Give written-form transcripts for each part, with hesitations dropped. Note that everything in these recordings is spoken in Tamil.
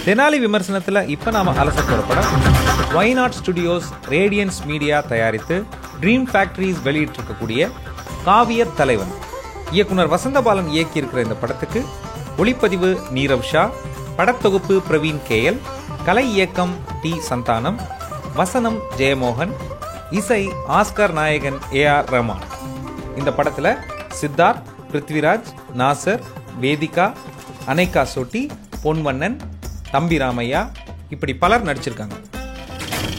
தெனாலி விமர்சனத்தில் இப்போ நாம அலச போற படம் Y Not Studios Radiance Media தயாரித்து ட்ரீம் ஃபேக்டரிஸ் வெளியிட்டிருக்கக்கூடிய காவிய தலைவன். இயக்குனர் வசந்தபாலன் இயக்கியிருக்கிற இந்த படத்துக்கு ஒளிப்பதிவு நீரவ் ஷா, படத்தொகுப்பு பிரவீன் கேஎல், கலை இயக்கம் டி சந்தானம், வசனம் ஜெயமோகன், இசை ஆஸ்கர் நாயகன் ஏஆர் ரஹ்மான். இந்த படத்துல சித்தார்த், பிருத்விராஜ், நாசர், வேதிகா, அனைகா சோட்டி, பொன்வண்ணன், தம்பி ராமையா இப்படி பலர் நடிச்சிருக்காங்க.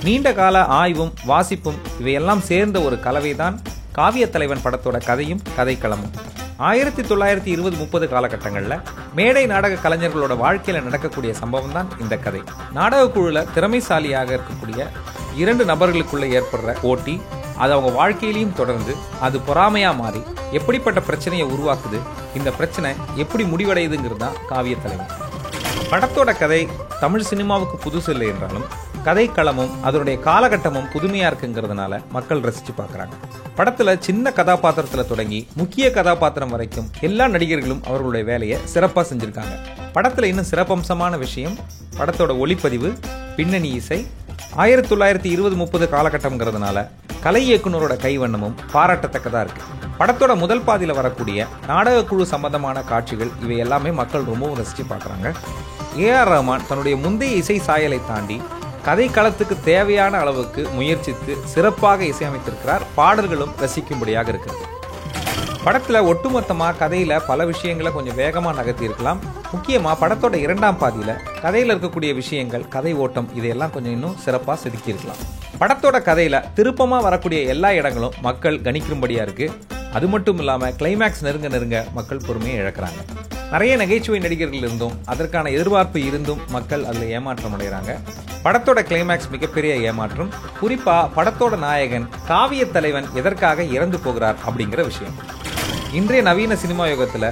நீண்ட கால ஆய்வும் வாசிப்பும் இவையெல்லாம் சேர்ந்த ஒரு கலவைதான் காவிய தலைவன் படத்தோட கதையும் கதைக்களமும். 1920-30 காலகட்டங்களில் மேடை நாடக கலைஞர்களோட வாழ்க்கையில நடக்கக்கூடிய சம்பவம் தான் இந்த கதை. நாடக குழுல திறமைசாலியாக இருக்கக்கூடிய 2 நபர்களுக்குள்ள ஏற்படுற போட்டி, அது அவங்க வாழ்க்கையிலையும் தொடர்ந்து அது பொறாமையா மாறி எப்படிப்பட்ட பிரச்சனையை உருவாக்குது, இந்த பிரச்சனை எப்படி முடிவடையுதுங்கிறது தான் காவிய தலைவன். படத்தோட கதை தமிழ் சினிமாவுக்கு புதுசு இல்லை என்றாலும் கதைக்களமும் அதனுடைய காலகட்டமும் புதுமையா இருக்குங்கிறதுனால மக்கள் ரசிச்சு பார்க்கறாங்க. படத்துல சின்ன கதாபாத்திரத்துல தொடங்கி முக்கிய கதாபாத்திரம் வரைக்கும் எல்லா நடிகர்களும் அவர்களுடைய வேலையை சிறப்பா செஞ்சிருக்காங்க. படத்துல இன்னும் சிறப்பம்சமான விஷயம் படத்தோட ஒளிப்பதிவு, பின்னணி இசை. 1920-30 காலகட்டம்ங்கிறதுனால கலை இயக்குனரோட கைவண்ணமும் பாராட்டத்தக்கதா இருக்கு. படத்தோட முதல் பாதியில வரக்கூடிய நாடக குழு சம்பந்தமான காட்சிகள் இவை எல்லாமே மக்கள் ரொம்பவும் ரசிச்சு பார்க்கறாங்க. ஏஆர் ரஹ்மான் தன்னுடைய முந்தைய இசை சாயலை தாண்டி கதை களத்துக்கு தேவையான அளவுக்கு முயற்சித்து சிறப்பாக இசையமைத்திருக்கிறார். பாடல்களும் ரசிக்கும்படியாக இருக்கிறது. படத்துல ஒட்டுமொத்தமா கதையில பல விஷயங்களை கொஞ்சம் வேகமா நகர்த்தி இருக்கலாம். முக்கியமா படத்தோட 2ஆம் பாதியில கதையில இருக்கக்கூடிய விஷயங்கள், கதை ஓட்டம் இதையெல்லாம் கொஞ்சம் இன்னும் சிறப்பா செதுக்கி இருக்கலாம். படத்தோட கதையில திருப்பமா வரக்கூடிய எல்லா இடங்களும் மக்கள் கணிக்கும்படியா இருக்கு. அது மட்டும் இல்லாம கிளைமேக்ஸ் நெருங்க மக்கள் பொறுமையை இழக்கிறாங்க. நிறைய நகைச்சுவை நடிகர்கள் இருந்தும் அதற்கான எதிர்பார்ப்பு இருந்தும் மக்கள் அதுல ஏமாற்றம் அடைகிறாங்க. படத்தோட கிளைமேக்ஸ் மிகப்பெரிய ஏமாற்றம். குறிப்பா படத்தோட நாயகன் காவிய தலைவன் எதற்காக இறந்து போகிறார் அப்படிங்கிற விஷயம். இன்றைய நவீன சினிமா யுகத்துல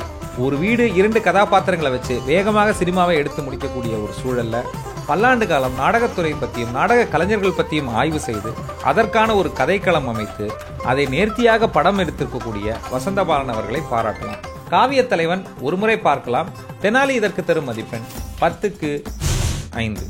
ஒரு வீடு 2 கதாபாத்திரங்களை வச்சு வேகமாக சினிமாவை எடுத்து முடிக்கக்கூடிய ஒரு சூழல்ல பல்லாண்டு காலம் நாடகத்துறை பற்றியும் நாடக கலைஞர்கள் பற்றியும் ஆய்வு செய்து அதற்கான ஒரு கதைக்களம் அமைத்து அதை நேர்த்தியாக படம் எடுத்திருக்கக்கூடிய வசந்தபாலன் அவர்களை பாராட்டலாம். காவிய தலைவன் ஒருமுறை பார்க்கலாம். தெனாலி இதற்கு தரும் மதிப்பெண் 10க்கு 5.